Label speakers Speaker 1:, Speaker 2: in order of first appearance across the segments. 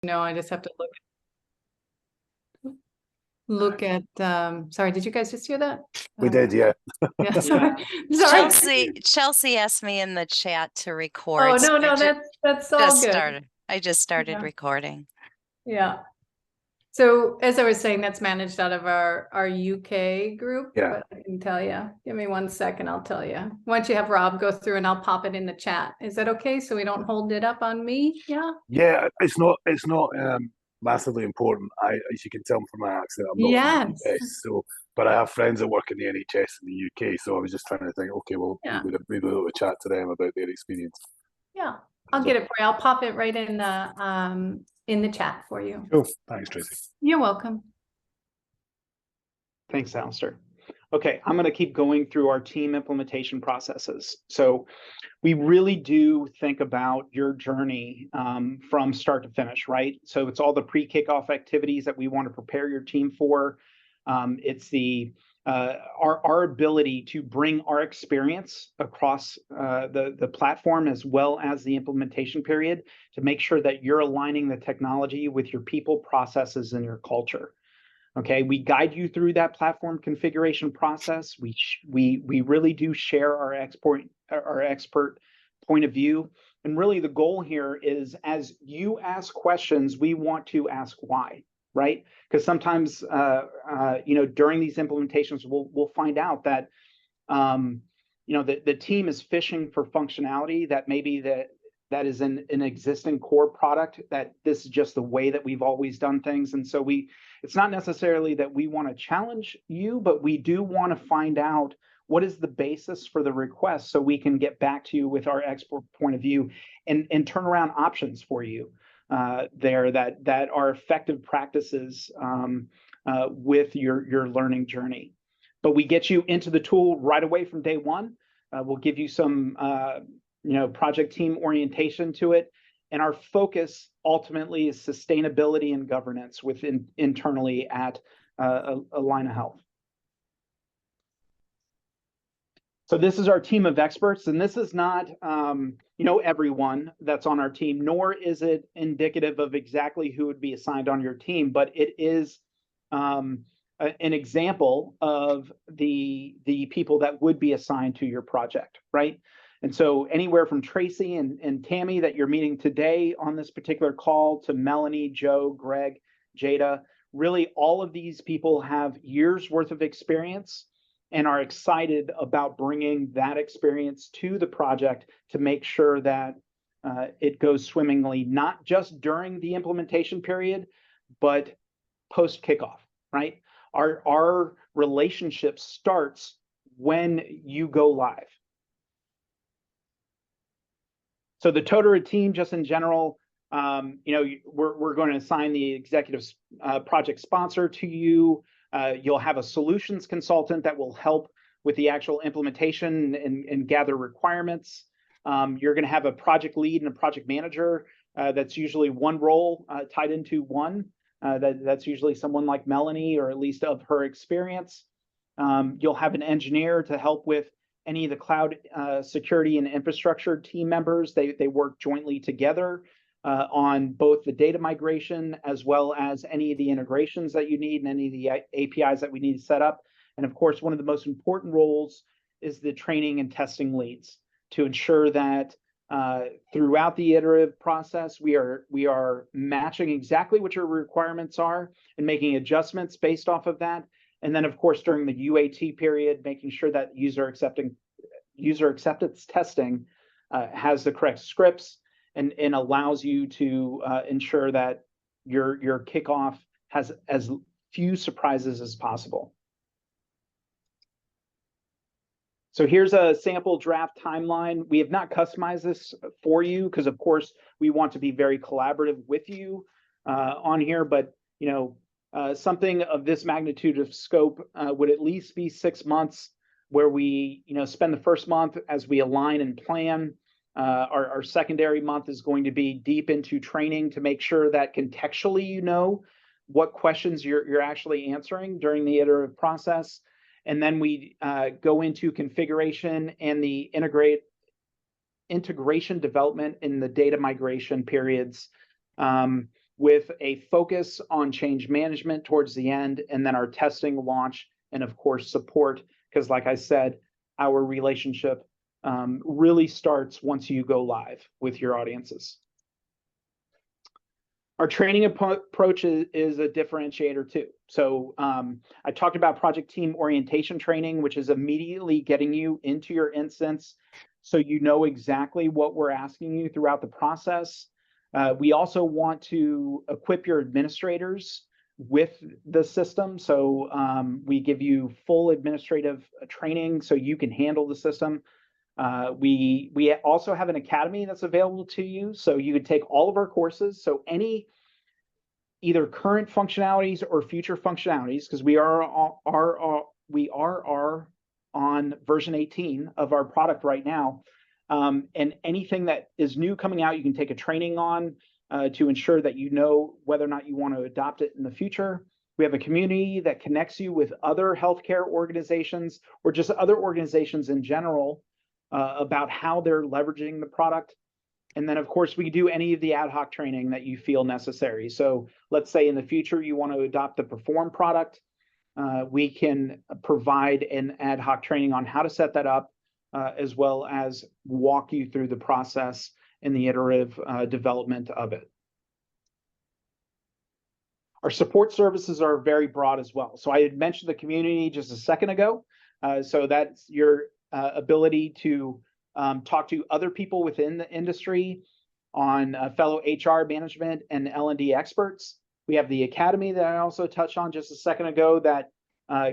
Speaker 1: No, I just have to look at, sorry, did you guys just hear that?
Speaker 2: We did, yeah.
Speaker 1: Yeah, sorry.
Speaker 3: Chelsea asked me in the chat to record.
Speaker 1: Oh, no, that's all good.
Speaker 3: I just started recording.
Speaker 1: Yeah. So as I was saying, that's managed out of our UK group.
Speaker 2: Yeah.
Speaker 1: But I can tell you. Give me 1 second, I'll tell you. Why don't you have Rob go through and I'll pop it in the chat. Is that okay? So we don't hold it up on me? Yeah.
Speaker 2: Yeah, it's not massively important. As you can tell from my accent, I'm not from the US, so but I have friends that work in the NHS in the UK, so I was just trying to think, okay, well, maybe we'll chat to them about their experience.
Speaker 1: Yeah, I'll get it for you. I'll pop it right in the chat for you.
Speaker 2: Cool. Thanks, Tracy.
Speaker 1: You're welcome.
Speaker 4: Thanks, Alistair. Okay, I'm going to keep going through our team implementation processes. So we really do think about your journey from start to finish, right? So it's all the pre-kickoff activities that we want to prepare your team for. It's our ability to bring our experience across the platform as well as the implementation period to make sure that you're aligning the technology with your people, processes, and your culture. Okay, we guide you through that platform configuration process. We really do share our expert point of view. And really the goal here is as you ask questions, we want to ask why, right? Because sometimes, during these implementations, we'll find out that, the team is fishing for functionality that maybe that is an existing core product, that this is just the way that we've always done things. And so it's not necessarily that we want to challenge you, but we do want to find out what is the basis for the request so we can get back to you with our expert point of view and turn around options for you there that are effective practices with your learning journey. But we get you into the tool right away from day one. We'll give you some project team orientation to it. And our focus ultimately is sustainability and governance internally at Allina Health. So this is our team of experts, and this is not everyone that's on our team, nor is it indicative of exactly who would be assigned on your team, but it is an example of the people that would be assigned to your project, right? And so anywhere from Tracy and Tammy that you're meeting today on this particular call to Melanie, Joe, Greg, Jada, really all of these people have years worth of experience and are excited about bringing that experience to the project to make sure that it goes swimmingly, not just during the implementation period, but post kickoff, right? Our relationship starts when you go live. So the Totara team, just in general, we're going to assign the executive project sponsor to you. You'll have a solutions consultant that will help with the actual implementation and gather requirements. You're going to have a project lead and a project manager. That's usually one role tied into one. That's usually someone like Melanie, or at least of her experience. You'll have an engineer to help with any of the cloud security and infrastructure team members. They work jointly together on both the data migration as well as any of the integrations that you need and any of the APIs that we need to set up. And of course, one of the most important roles is the training and testing leads to ensure that throughout the iterative process, we are matching exactly what your requirements are and making adjustments based off of that. And then, of course, during the UAT period, making sure that user acceptance testing has the correct scripts and allows you to ensure that your kickoff has as few surprises as possible. So here's a sample draft timeline. We have not customized this for you because, of course, we want to be very collaborative with you on here. But something of this magnitude of scope would at least be 6 months, where we spend the first month as we align and plan. Our secondary month is going to be deep into training to make sure that contextually what questions you're actually answering during the iterative process. And then we go into configuration and the integration development in the data migration periods. with a focus on change management towards the end, and then our testing, launch, and of course support, because like I said, our relationship really starts once you go live with your audiences. Our training approach is a differentiator too. So I talked about project team orientation training, which is immediately getting you into your instance so you know exactly what we're asking you throughout the process. We also want to equip your administrators with the system. So we give you full administrative training so you can handle the system. We also have an academy that's available to you, so you could take all of our courses. So any either current functionalities or future functionalities, because we are on version 18 of our product right now, and anything that is new coming out, you can take a training on to ensure that you know whether or not you want to adopt it in the future. We have a community that connects you with other healthcare organizations or just other organizations in general about how they're leveraging the product. And then, of course, we do any of the ad hoc training that you feel necessary. So let's say in the future you want to adopt the Perform product. We can provide an ad hoc training on how to set that up, as well as walk you through the process and the iterative development of it. Our support services are very broad as well. So I had mentioned the community just a second ago. So that's your ability to talk to other people within the industry on fellow HR management and L&D experts. We have the academy that I also touched on just a second ago that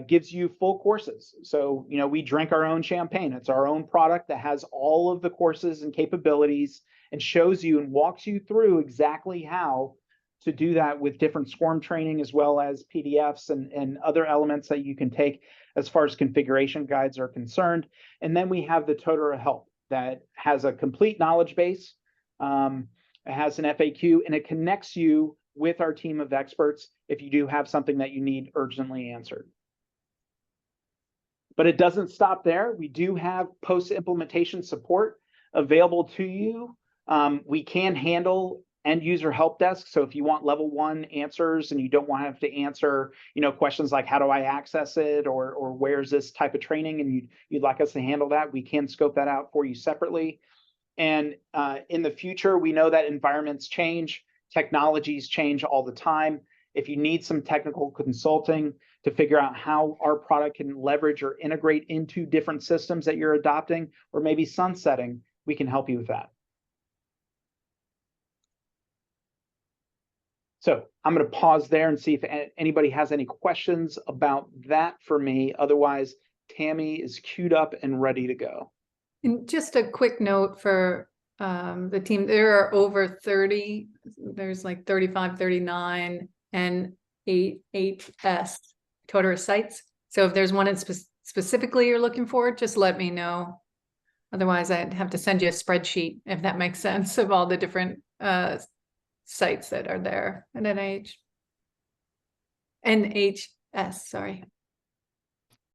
Speaker 4: gives you full courses. So, you know, we drink our own champagne. It's our own product that has all of the courses and capabilities and shows you and walks you through exactly how to do that with different SCORM training, as well as PDFs and other elements that you can take as far as configuration guides are concerned. And then we have the Totara Help that has a complete knowledge base. It has an FAQ, and it connects you with our team of experts if you do have something that you need urgently answered. But it doesn't stop there. We do have post-implementation support available to you. We can handle end user help desk. So if you want level 1 answers and you don't want to have to answer, you know, questions like how do I access it, or where's this type of training, and you'd like us to handle that, we can scope that out for you separately. And in the future, we know that environments change, technologies change all the time. If you need some technical consulting to figure out how our product can leverage or integrate into different systems that you're adopting, or maybe sunsetting, we can help you with that. So I'm going to pause there and see if anybody has any questions about that for me. Otherwise, Tammy is queued up and ready to go.
Speaker 1: And just a quick note for the team, there are over 30, there's like 35, 39, and 8HS Totara sites. So if there's one in specifically you're looking for, just let me know. Otherwise, I'd have to send you a spreadsheet, if that makes sense, of all the different sites that are there at NIH. NHS, sorry.